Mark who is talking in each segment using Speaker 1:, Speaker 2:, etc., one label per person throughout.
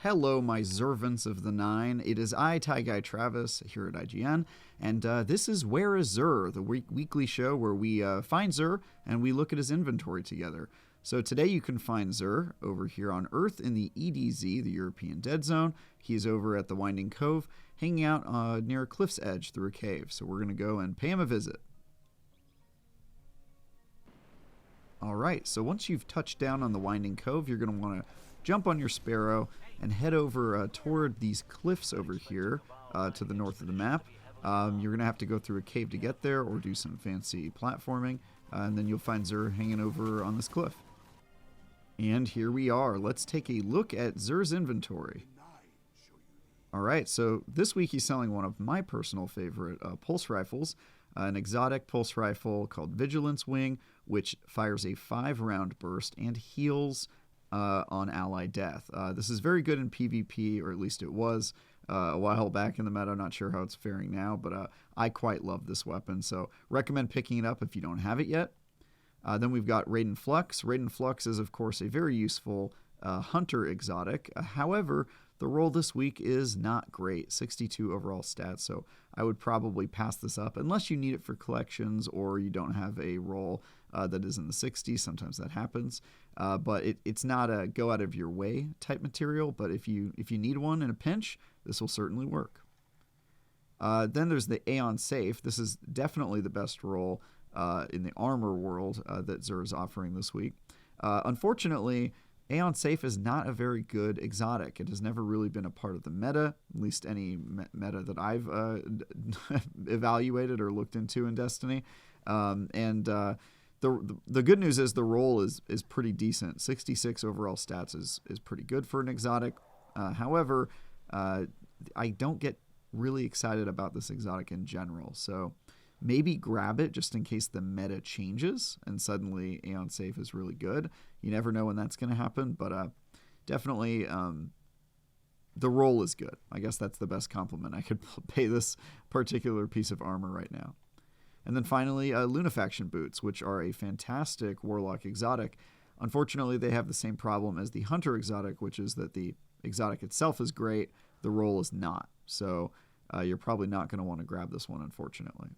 Speaker 1: Hello, my servants of the Nine. It is I, Ty Guy Travis, here at IGN, and this is Where is Xur, the weekly show where we find Xur and we look at his inventory together. So today you can find Xur over here on Earth in the EDZ, the European Dead Zone. He's over at the Winding Cove, hanging out near a cliff's edge through a cave. So we're going to go and pay him a visit. Alright, so once you've touched down on the Winding Cove, you're going to want to jump on your Sparrow and head over toward these cliffs over here to the north of the map. You're going to have to go through a cave to get there or do some fancy platforming, and then you'll find Xur hanging over on this cliff. And here we are. Let's take a look at Xur's inventory. Alright, so this week he's selling one of my personal favorite pulse rifles, an exotic pulse rifle called Vigilance Wing, which fires a 5-round burst and heals on ally death. This is very good in PvP, or at least it was a while back in the meta. I'm not sure how it's faring now, but I quite love this weapon, so recommend picking it up if you don't have it yet. Then we've got Raiden Flux. Raiden Flux is, of course, a very useful hunter exotic. However, the roll this week is not great, 62 overall stats, so I would probably pass this up unless you need it for collections or you don't have a roll that is in the 60s. Sometimes that happens, but it's not a go out of your way type material, but if you need one in a pinch, this will certainly work. Then there's the Aeon Safe. This is definitely the best roll in the armor world that Xur is offering this week. Unfortunately, Aeon Safe is not a very good exotic. It has never really been a part of the meta, at least any meta that I've evaluated or looked into in Destiny. The good news is the roll is pretty decent. 66 overall stats is pretty good for an exotic. However, I don't get really excited about this exotic in general. So maybe grab it just in case the meta changes and suddenly Aeon Safe is really good. You never know when that's going to happen, but definitely the roll is good. I guess that's the best compliment I could pay this particular piece of armor right now. And then finally, Lunafaction Boots, which are a fantastic Warlock exotic. Unfortunately, they have the same problem as the Hunter exotic, which is that the exotic itself is great, the roll is not. So you're probably not going to want to grab this one, unfortunately.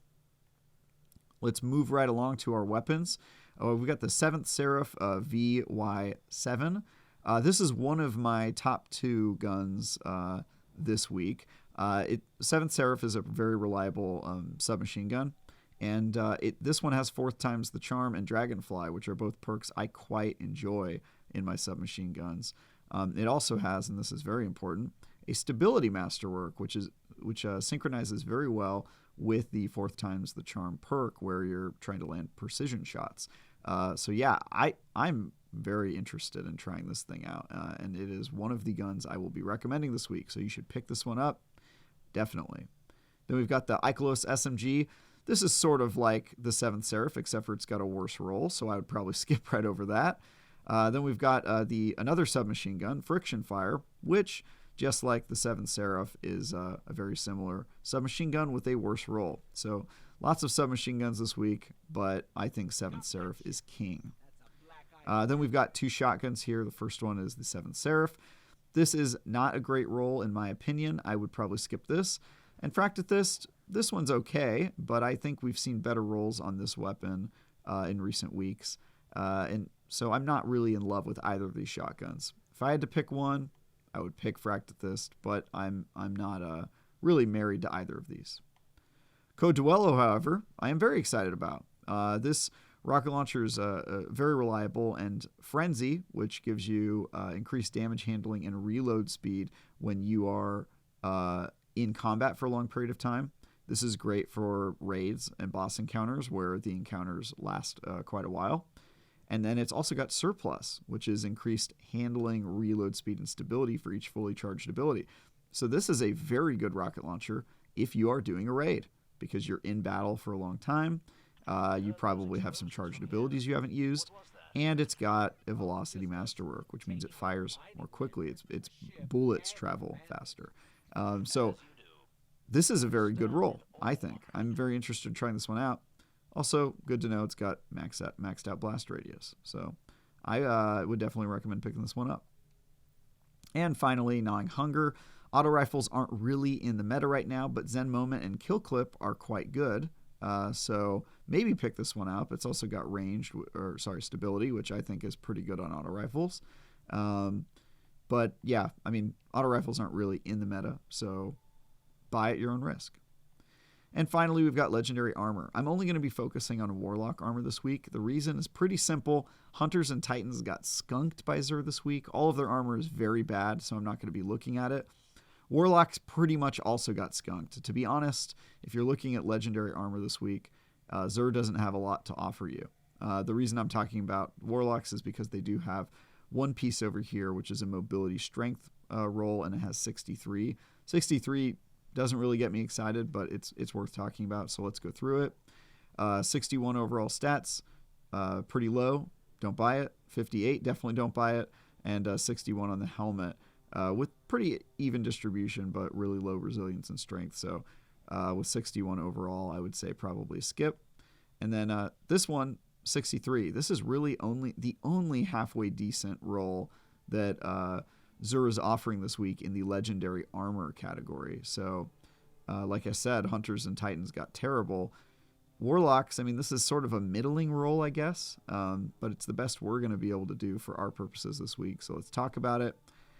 Speaker 1: Let's move right along to our weapons. We've got the 7th Seraph VY7. This is one of my top 2 guns this week. 7th Seraph is a very reliable submachine gun. And this one has 4th times the charm and Dragonfly, which are both perks I quite enjoy in my submachine guns. It also has, and this is very important, a stability masterwork, which synchronizes very well with the 4th times the charm perk, where you're trying to land precision shots. So yeah, I'm very interested in trying this thing out, and it is one of the guns I will be recommending this week, so you should pick this one up, definitely. Then we've got the Ikelos SMG. This is sort of like the 7th Seraph, except for it's got a worse roll, so I would probably skip right over that. Then we've got another submachine gun, Friction Fire, which, just like the 7th Seraph, is a very similar submachine gun with a worse roll. So lots of submachine guns this week, but I think 7th Seraph is king. Then we've got 2 shotguns here. The first one is the 7th Seraph. This is not a great roll in my opinion. I would probably skip this. And Fractithist, this one's okay, but I think we've seen better rolls on this weapon in recent weeks. And so I'm not really in love with either of these shotguns. If I had to pick one, I would pick Fractithist, but I'm not really married to either of these. Coduello, however, I am very excited about. This rocket launcher is very reliable, and Frenzy, which gives you increased damage handling and reload speed when you are in combat for a long period of time. This is great for raids and boss encounters where the encounters last quite a while. And then it's also got Surplus, which is increased handling, reload speed, and stability for each fully charged ability. So this is a very good rocket launcher if you are doing a raid, because you're in battle for a long time. You probably have some charged abilities you haven't used, and it's got a velocity masterwork, which means it fires more quickly. Its bullets travel faster. So this is a very good roll, I think. I'm very interested in trying this one out. Also, good to know it's got maxed out blast radius. So I would definitely recommend picking this one up. And finally, Gnawing Hunger. Auto rifles aren't really in the meta right now, but Zen Moment and Kill Clip are quite good. So maybe pick this one up. It's also got stability, which I think is pretty good on auto rifles. But yeah, I mean, auto rifles aren't really in the meta, so buy at your own risk. And finally, we've got Legendary Armor. I'm only going to be focusing on Warlock Armor this week. The reason is pretty simple. Hunters and Titans got skunked by Xur this week. All of their armor is very bad, so I'm not going to be looking at it. Warlocks pretty much also got skunked. To be honest, if you're looking at Legendary Armor this week, Xur doesn't have a lot to offer you. The reason I'm talking about Warlocks is because they do have one piece over here, which is a mobility strength roll, and it has 63. 63 doesn't really get me excited, but it's worth talking about, so let's go through it. 61 overall stats, pretty low, don't buy it. 58, definitely don't buy it. And 61 on the helmet, with pretty even distribution, but really low resilience and strength. So with 61 overall, I would say probably skip. And then this one, 63. This is really the only halfway decent roll that Xur is offering this week in the Legendary Armor category. So, like I said, Hunters and Titans got terrible. Warlocks, I mean, this is sort of a middling roll, I guess, but it's the best we're going to be able to do for our purposes this week. So let's talk about it.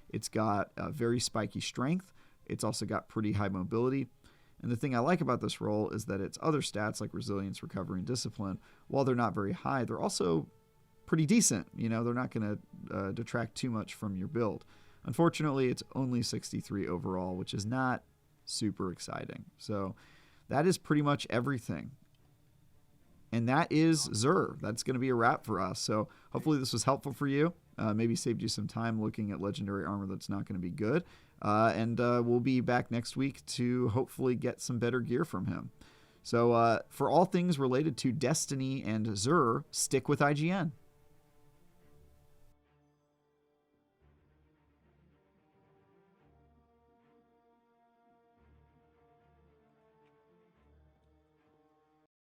Speaker 1: It's got very spiky strength. It's also got pretty high mobility. And the thing I like about this roll is that its other stats like resilience, recovery, and discipline, while they're not very high, they're also pretty decent. You know, they're not going to detract too much from your build. Unfortunately, it's only 63 overall, which is not super exciting. So that is pretty much everything. And that is Xur. That's going to be a wrap for us. So hopefully this was helpful for you. Maybe saved you some time looking at Legendary Armor that's not going to be good. And we'll be back next week to hopefully get some better gear from him. So for all things related to Destiny and Xur, stick with IGN.